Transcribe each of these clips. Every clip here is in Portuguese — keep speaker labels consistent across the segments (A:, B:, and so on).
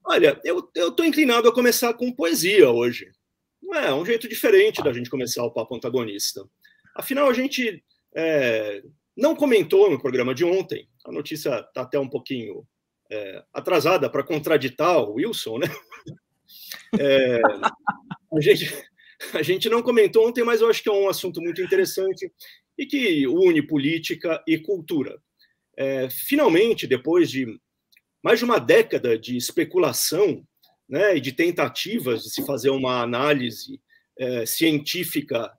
A: Olha, eu estou inclinado a começar com poesia hoje. Não é um jeito diferente da gente começar o Papo Antagonista. Afinal, a gente não comentou no programa de ontem, a notícia está até um pouquinho atrasada para contraditar o Wilson, né? A gente não comentou ontem, mas eu acho que é um assunto muito interessante e que une política e cultura. Finalmente, depois de mais de uma década de especulação, né, e de tentativas de se fazer uma análise científica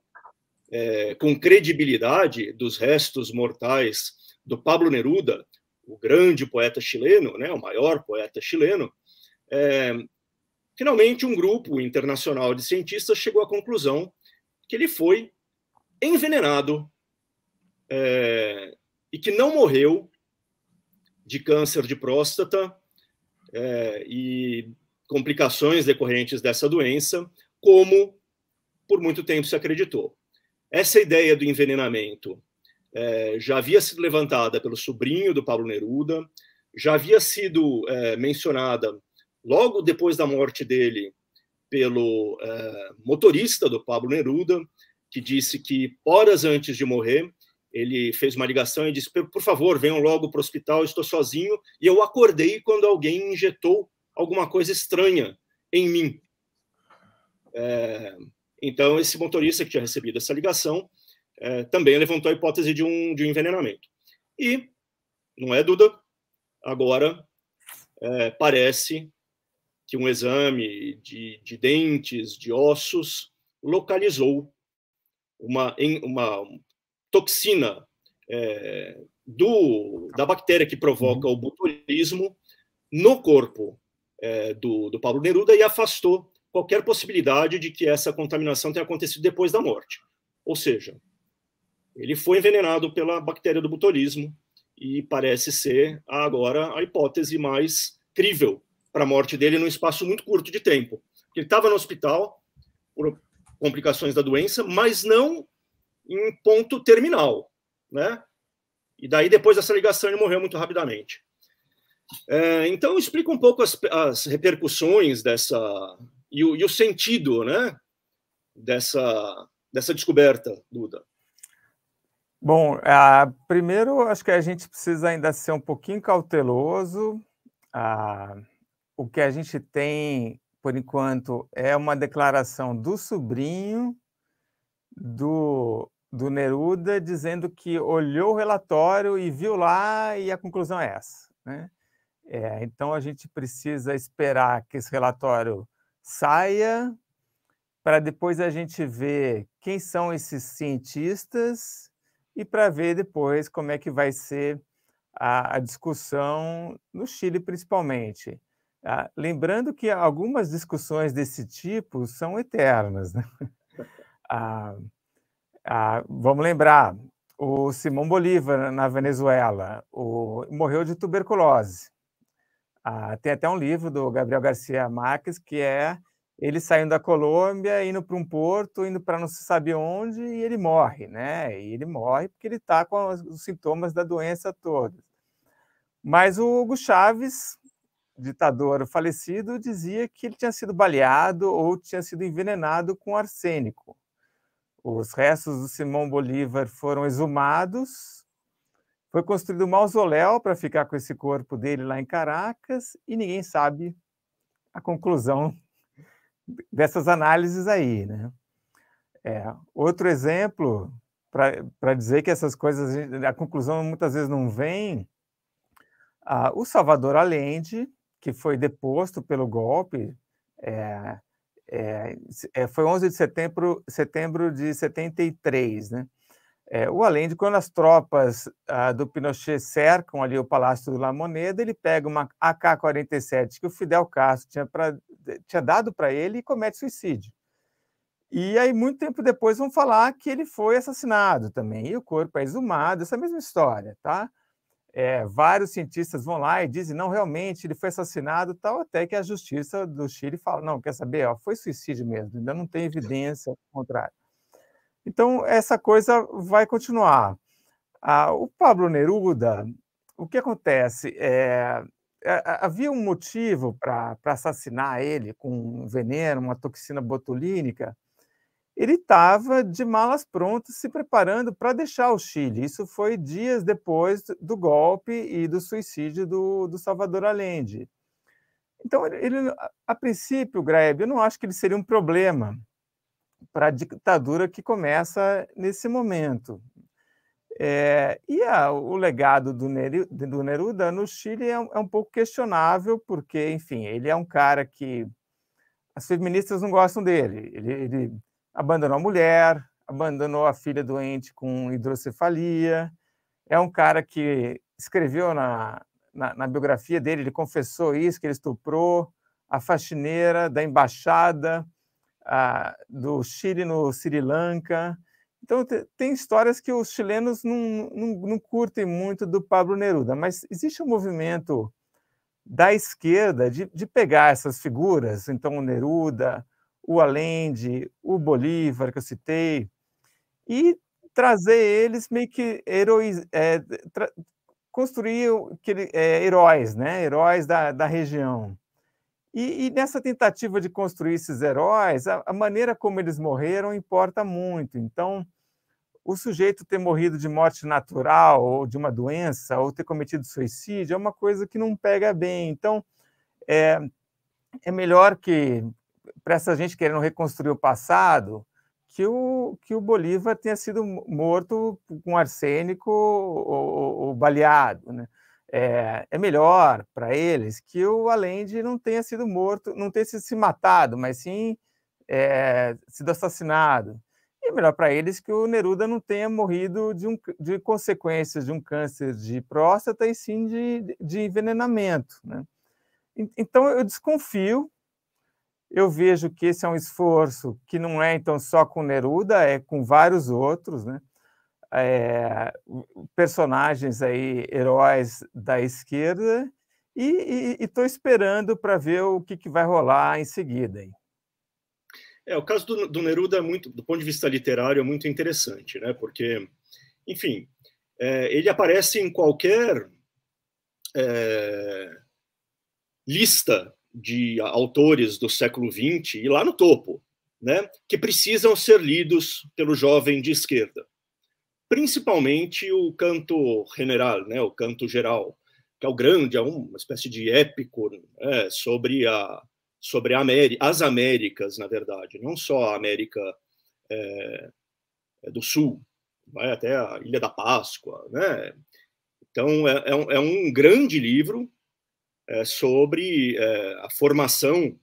A: com credibilidade dos restos mortais do Pablo Neruda, o grande poeta chileno, né, o maior poeta chileno, finalmente um grupo internacional de cientistas chegou à conclusão que ele foi envenenado e que não morreu de câncer de próstata e complicações decorrentes dessa doença, como por muito tempo se acreditou. Essa ideia do envenenamento já havia sido levantada pelo sobrinho do Pablo Neruda, já havia sido mencionada logo depois da morte dele pelo motorista do Pablo Neruda, que disse que horas antes de morrer ele fez uma ligação e disse: por favor, venham logo para o hospital, estou sozinho, e eu acordei quando alguém injetou alguma coisa estranha em mim. Então, esse motorista que tinha recebido essa ligação também levantou a hipótese de um envenenamento. E, não é, Duda? Agora, parece que um exame de dentes, de ossos, localizou uma toxina da bactéria que provoca o botulismo no corpo do Pablo Neruda e afastou qualquer possibilidade de que essa contaminação tenha acontecido depois da morte. Ou seja, ele foi envenenado pela bactéria do botulismo e parece ser agora a hipótese mais crível para a morte dele num espaço muito curto de tempo. Ele estava no hospital por complicações da doença, mas não em ponto terminal, né? E daí, depois dessa ligação, ele morreu muito rapidamente. Então, explica um pouco as repercussões dessa e o sentido, né, dessa descoberta, Duda.
B: Bom, primeiro, acho que a gente precisa ainda ser um pouquinho cauteloso. O que a gente tem, por enquanto, é uma declaração do sobrinho do Neruda dizendo que olhou o relatório e viu lá e a conclusão é essa, né? Então, a gente precisa esperar que esse relatório saia para depois a gente ver quem são esses cientistas e para ver depois como é que vai ser a discussão no Chile, principalmente. Lembrando que algumas discussões desse tipo são eternas, né? Vamos lembrar, o Simão Bolívar, na Venezuela, morreu de tuberculose. Tem até um livro do Gabriel Garcia Marques, que é ele saindo da Colômbia, indo para um porto, indo para não se sabe onde, e ele morre, né? E ele morre porque ele está com os sintomas da doença todos. Mas o Hugo Chávez, ditador falecido, dizia que ele tinha sido baleado ou tinha sido envenenado com arsênico. Os restos do Simão Bolívar foram exumados, foi construído um mausoléu para ficar com esse corpo dele lá em Caracas e ninguém sabe a conclusão dessas análises aí, né? Outro exemplo, para dizer que essas coisas, a conclusão muitas vezes não vem, o Salvador Allende, que foi deposto pelo golpe, foi 11 de setembro de 73, né? O Allende, quando as tropas do Pinochet cercam ali o Palácio do La Moneda, ele pega uma AK-47 que o Fidel Castro tinha dado para ele e comete suicídio. E aí, muito tempo depois, vão falar que ele foi assassinado também, e o corpo é exumado, essa mesma história, tá? Vários cientistas vão lá e dizem, não, realmente, ele foi assassinado, tal, até que a justiça do Chile fala, não, quer saber, foi suicídio mesmo, ainda não tem evidência contrária. Então, essa coisa vai continuar. O Pablo Neruda, o que acontece? havia um motivo para assassinar ele com um veneno, uma toxina botulínica. Ele estava de malas prontas, se preparando para deixar o Chile. Isso foi dias depois do golpe e do suicídio do Salvador Allende. Então, a princípio, Graeb, eu não acho que ele seria um problema para a ditadura que começa nesse momento. O legado do Neruda no Chile é um pouco questionável, porque, enfim, ele é um cara que as feministas não gostam dele. Ele abandonou a mulher, abandonou a filha doente com hidrocefalia. É um cara que escreveu na biografia dele, ele confessou isso, que ele estuprou a faxineira da embaixada do Chile no Sri Lanka. Então, tem histórias que os chilenos não curtem muito do Pablo Neruda, mas existe um movimento da esquerda de pegar essas figuras, então o Neruda, o Allende, o Bolívar, que eu citei, e trazer eles meio que construir heróis, né? Heróis da região. E nessa tentativa de construir esses heróis, a maneira como eles morreram importa muito. Então, o sujeito ter morrido de morte natural, ou de uma doença, ou ter cometido suicídio, é uma coisa que não pega bem. Então, é melhor que, para essa gente querendo reconstruir o passado, que o Bolívar tenha sido morto com arsênico ou baleado, né? É melhor para eles que o Allende não tenha sido morto, não tenha se matado, mas sim sido assassinado. E é melhor para eles que o Neruda não tenha morrido de consequências de um câncer de próstata, e sim de envenenamento, né? Então, eu desconfio. Eu vejo que esse é um esforço que não é, então, só com Neruda, é com vários outros, né? Personagens aí, heróis da esquerda, e estou esperando para ver o que vai rolar em seguida.
A: O caso do Neruda, do ponto de vista literário, é muito interessante, né? Porque, enfim, ele aparece em qualquer lista de autores do século XX, e lá no topo, né, que precisam ser lidos pelo jovem de esquerda. Principalmente o Canto General, né, o Canto Geral, que é o grande, é uma espécie de épico, né, sobre as Américas, na verdade, não só a América do Sul, vai até a Ilha da Páscoa, né? Então, é um grande livro sobre a formação,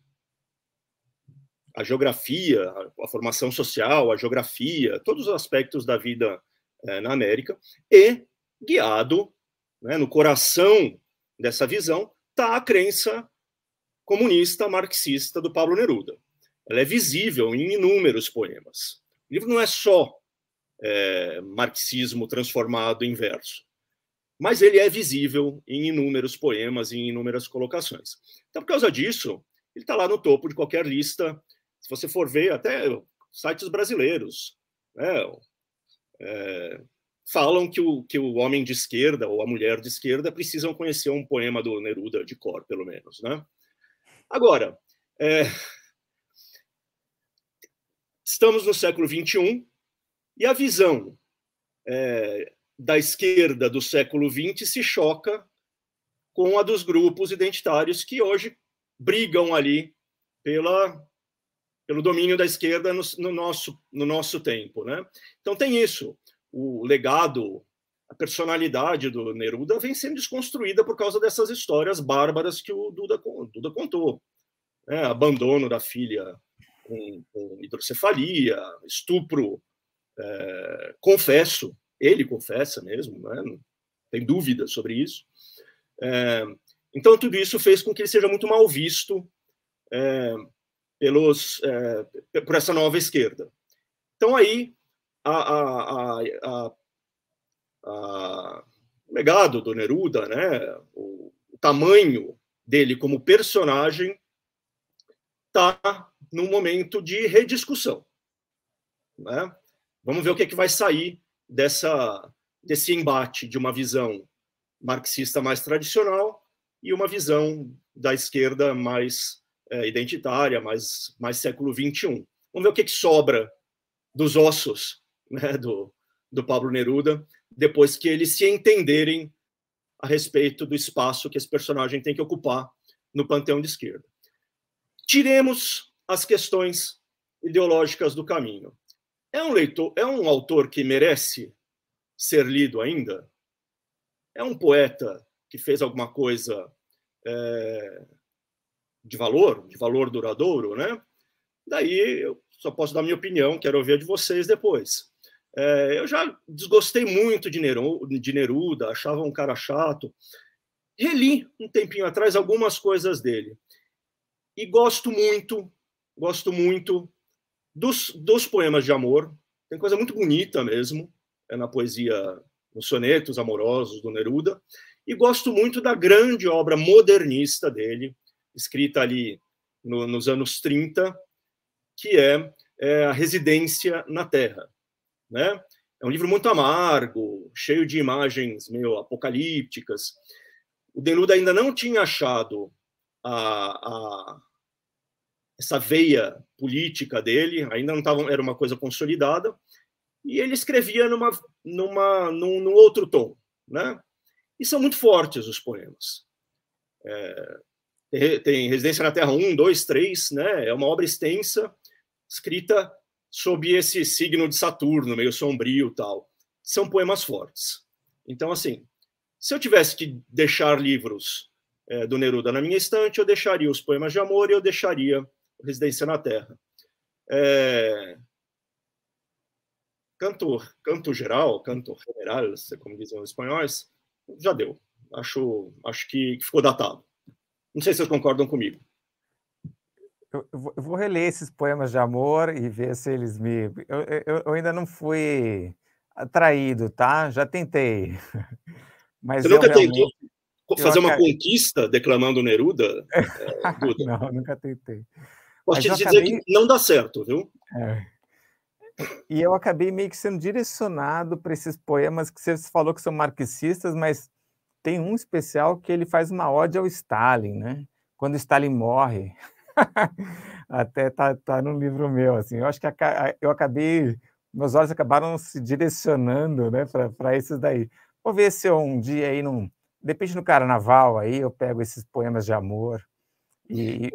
A: a geografia, a formação social, a geografia, todos os aspectos da vida na América, e guiado, né, no coração dessa visão, está a crença comunista marxista do Pablo Neruda. Ela é visível em inúmeros poemas. O livro não é só marxismo transformado em verso, mas ele é visível em inúmeros poemas e em inúmeras colocações. Então, por causa disso, ele está lá no topo de qualquer lista. Se você for ver, até sites brasileiros, né, falam que o homem de esquerda ou a mulher de esquerda precisam conhecer um poema do Neruda de cor, pelo menos, né? Agora, estamos no século XXI, e a visão da esquerda do século XX se choca com a dos grupos identitários que hoje brigam ali pelo domínio da esquerda no nosso tempo, né? Então tem isso. O legado, a personalidade do Neruda vem sendo desconstruída por causa dessas histórias bárbaras que o Duda contou, né? Abandono da filha com hidrocefalia, estupro, confesso, ele confessa mesmo, né? Não tem dúvida sobre isso. Então, tudo isso fez com que ele seja muito mal visto por essa nova esquerda. Então, aí, o legado do Neruda, né? O tamanho dele como personagem está num momento de rediscussão, né? Vamos ver o que vai sair desse embate de uma visão marxista mais tradicional e uma visão da esquerda mais identitária, mais século XXI. Vamos ver o que sobra dos ossos, né, do Pablo Neruda, depois que eles se entenderem a respeito do espaço que esse personagem tem que ocupar no panteão de esquerda. Tiremos as questões ideológicas do caminho. É um autor que merece ser lido ainda? É um poeta que fez alguma coisa de valor duradouro, né? Daí eu só posso dar minha opinião, quero ouvir a de vocês depois. Eu já desgostei muito de Neruda, achava um cara chato. Reli um tempinho atrás algumas coisas dele. E gosto muito dos poemas de amor. Tem coisa muito bonita mesmo, na poesia, nos sonetos amorosos do Neruda. E gosto muito da grande obra modernista dele, escrita ali nos anos 30, que é A Residência na Terra. Né? É um livro muito amargo, cheio de imagens meio apocalípticas. O Neruda ainda não tinha achado essa veia política dele, ainda não era uma coisa consolidada, e ele escrevia num outro tom. Né? E são muito fortes os poemas. Tem Residência na Terra 1, 2, 3, né? É uma obra extensa, escrita sob esse signo de Saturno, meio sombrio e tal. São poemas fortes. Então, assim, se eu tivesse que deixar livros do Neruda na minha estante, eu deixaria os poemas de amor e eu deixaria Residência na Terra. Canto geral, canto general, como dizem os espanhóis, já deu. Acho que ficou datado. Não sei se vocês concordam comigo.
B: Eu vou reler esses poemas de amor e ver se eles me... Eu ainda não fui atraído, tá? Já tentei. Mas
A: você nunca tentou fazer uma conquista declamando Neruda?
B: Não, nunca tentei.
A: Posso te dizer que não dá certo, viu?
B: E eu acabei meio que sendo direcionado para esses poemas que você falou que são marxistas, mas tem um especial que ele faz uma ode ao Stalin, né? Quando Stalin morre. Até tá no livro meu, assim. Eu acho que meus olhos acabaram se direcionando, né, para esses daí. Vou ver se eu um dia aí, de repente no carnaval aí, eu pego esses poemas de amor e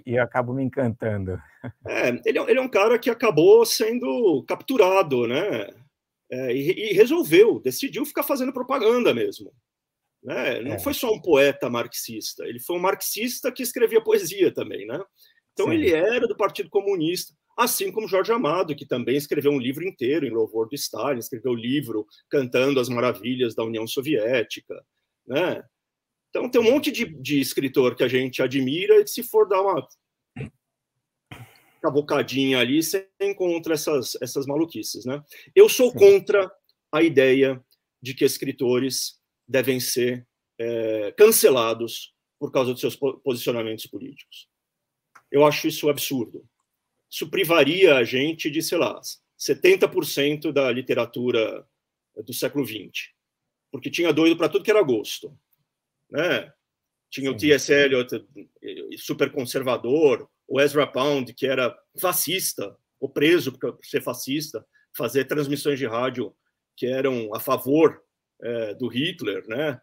B: eu acabo me encantando.
A: Ele é um cara que acabou sendo capturado, né? E decidiu ficar fazendo propaganda mesmo. Né? Não foi só um poeta marxista, ele foi um marxista que escrevia poesia também, né? Então sim, ele era do Partido Comunista, assim como Jorge Amado, que também escreveu um livro inteiro em louvor do Stalin, escreveu livro cantando as maravilhas da União Soviética, né? Então tem um monte de escritor que a gente admira e se for dar uma cavocadinha ali, você encontra essas maluquices, né? Eu sou contra a ideia de que escritores devem ser cancelados por causa dos seus posicionamentos políticos. Eu acho isso absurdo. Isso privaria a gente de, sei lá, 70% da literatura do século XX, porque tinha doido para tudo que era gosto. Né? Tinha o T.S. Eliot, super conservador, o Ezra Pound, que era fascista, ou preso por ser fascista, fazer transmissões de rádio que eram a favor do Hitler, né?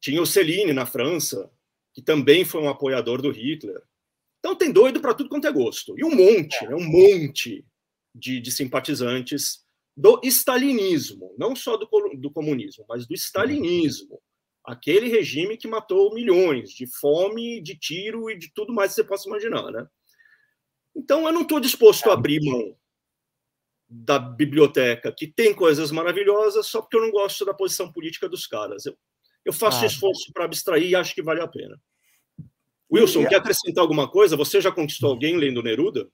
A: Tinha o Céline na França, que também foi um apoiador do Hitler. Então tem doido para tudo quanto é gosto. E um monte de simpatizantes do stalinismo, não só do comunismo, mas do stalinismo. Aquele regime que matou milhões de fome, de tiro e de tudo mais que você possa imaginar, né? Então eu não estou disposto a abrir mão da biblioteca, que tem coisas maravilhosas, só porque eu não gosto da posição política dos caras. Eu faço esforço para abstrair e acho que vale a pena. Wilson, quer acrescentar alguma coisa? Você já conquistou alguém lendo Neruda?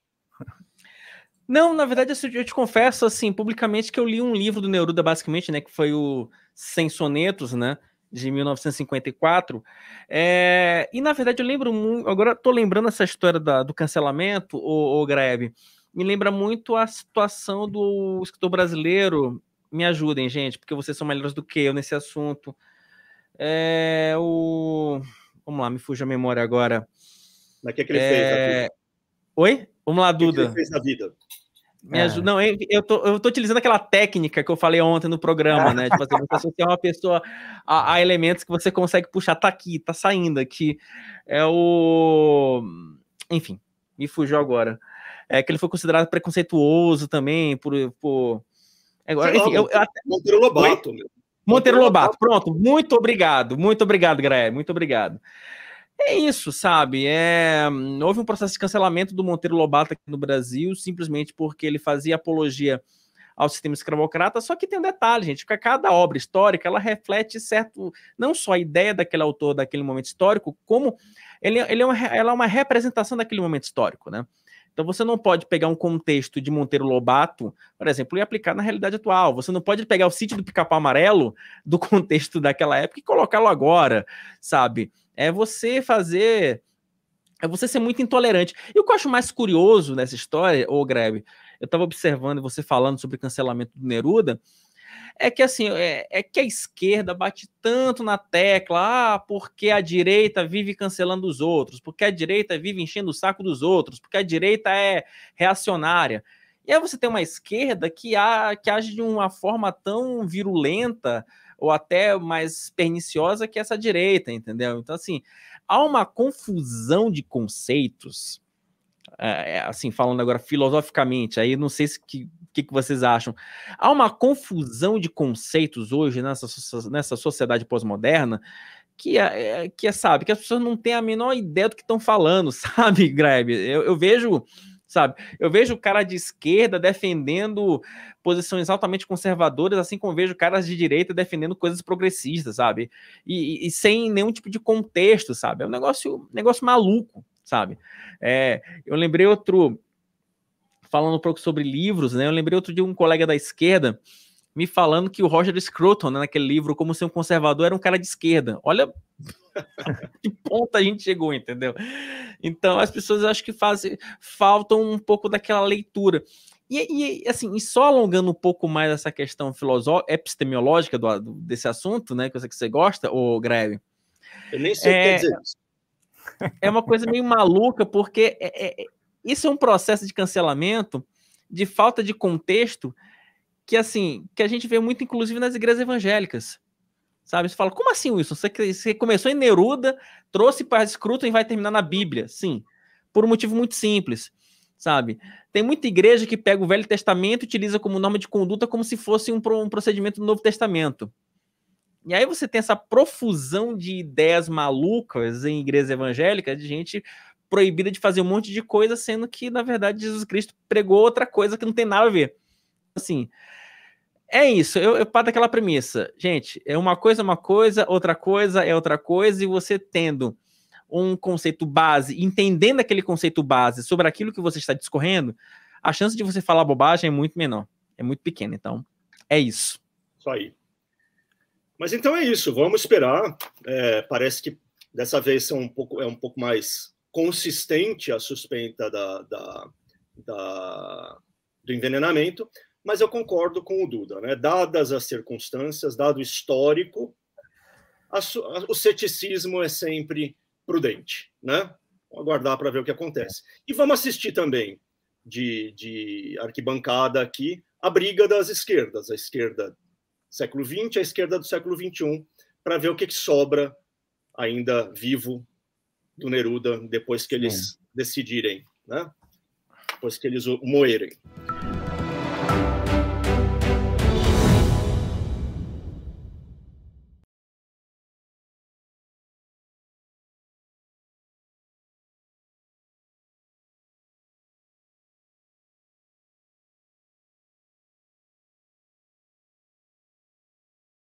C: Não, na verdade, eu te confesso, assim, publicamente, que eu li um livro do Neruda, basicamente, né, que foi o 100 Sonetos, né, de 1954, e, na verdade, eu lembro muito, agora estou lembrando essa história do cancelamento, o Grebe, me lembra muito a situação do escritor brasileiro, me ajudem, gente, porque vocês são melhores do que eu nesse assunto, Vamos lá, me fuja a memória agora.
A: Mas o que ele fez na vida?
C: Oi? Vamos lá, Duda.
A: O que ele fez na vida?
C: Me ajuda. Não, eu tô utilizando aquela técnica que eu falei ontem no programa, né? Tipo assim, você associar uma pessoa a elementos que você consegue puxar. Tá aqui, tá saindo aqui. Enfim, me fugiu agora. Que ele foi considerado preconceituoso também Agora, enfim,
A: Monteiro Lobato.
C: Monteiro Lobato, pronto. Muito obrigado, Graé, muito obrigado. É isso, sabe? Houve um processo de cancelamento do Monteiro Lobato aqui no Brasil, simplesmente porque ele fazia apologia ao sistema escravocrata, só que tem um detalhe, gente, que cada obra histórica, ela reflete não só a ideia daquele autor daquele momento histórico, como ela é uma representação daquele momento histórico, né? Então você não pode pegar um contexto de Monteiro Lobato, por exemplo, e aplicar na realidade atual. Você não pode pegar o Sítio do Pica-Pau Amarelo do contexto daquela época e colocá-lo agora, sabe? É você ser muito intolerante. E o que eu acho mais curioso nessa história, Grebe, eu estava observando você falando sobre o cancelamento do Neruda, é que assim, que a esquerda bate tanto na tecla, porque a direita vive cancelando os outros, porque a direita vive enchendo o saco dos outros, porque a direita é reacionária. E aí você tem uma esquerda que age de uma forma tão virulenta ou até mais perniciosa que essa direita, entendeu? Então, assim, há uma confusão de conceitos, assim, falando agora filosoficamente, aí não sei o que vocês acham. Há uma confusão de conceitos hoje nessa sociedade pós-moderna sabe, que as pessoas não têm a menor ideia do que estão falando, sabe, Grebe? Eu vejo, sabe, o cara de esquerda defendendo posições altamente conservadoras, assim como vejo caras de direita defendendo coisas progressistas, sabe? E sem nenhum tipo de contexto, sabe? É um negócio maluco, sabe? Eu lembrei falando um pouco sobre livros, né? Eu lembrei outro de um colega da esquerda me falando que o Roger Scruton, né, naquele livro, Como Ser um Conservador, era um cara de esquerda. Olha que ponto a gente chegou, entendeu? Então, as pessoas acho que faltam um pouco daquela leitura. E assim, e só alongando um pouco mais essa questão epistemológica desse assunto, né, que eu sei que você gosta, Greve.
A: Eu nem sei o que quer dizer isso.
C: É uma coisa meio maluca, porque isso é um processo de cancelamento, de falta de contexto, que assim, que a gente vê muito, inclusive, nas igrejas evangélicas. Sabe? Você fala, como assim, Wilson? Você começou em Neruda, trouxe para Scruton e vai terminar na Bíblia. Sim, por um motivo muito simples, sabe? Tem muita igreja que pega o Velho Testamento e utiliza como norma de conduta como se fosse um procedimento do Novo Testamento. E aí você tem essa profusão de ideias malucas em igrejas evangélicas, de gente proibida de fazer um monte de coisa, sendo que, na verdade, Jesus Cristo pregou outra coisa que não tem nada a ver. Assim, é isso, eu parto daquela premissa. Gente, uma coisa, outra coisa é outra coisa, e você tendo um conceito base, entendendo aquele conceito base sobre aquilo que você está discorrendo, a chance de você falar bobagem é muito menor, é muito pequena. Então, é isso.
A: Isso aí. Mas então é isso, vamos esperar. Parece que dessa vez é um pouco mais consistente a suspeita do envenenamento, mas eu concordo com o Duda, né? Dadas as circunstâncias, dado o histórico, o ceticismo é sempre prudente, né? Vamos aguardar para ver o que acontece. E vamos assistir também, de arquibancada aqui, a briga das esquerdas, a esquerda do século XX, a esquerda do século XXI, para ver o que sobra ainda vivo do Neruda depois que eles decidirem, né? Depois que eles o moerem.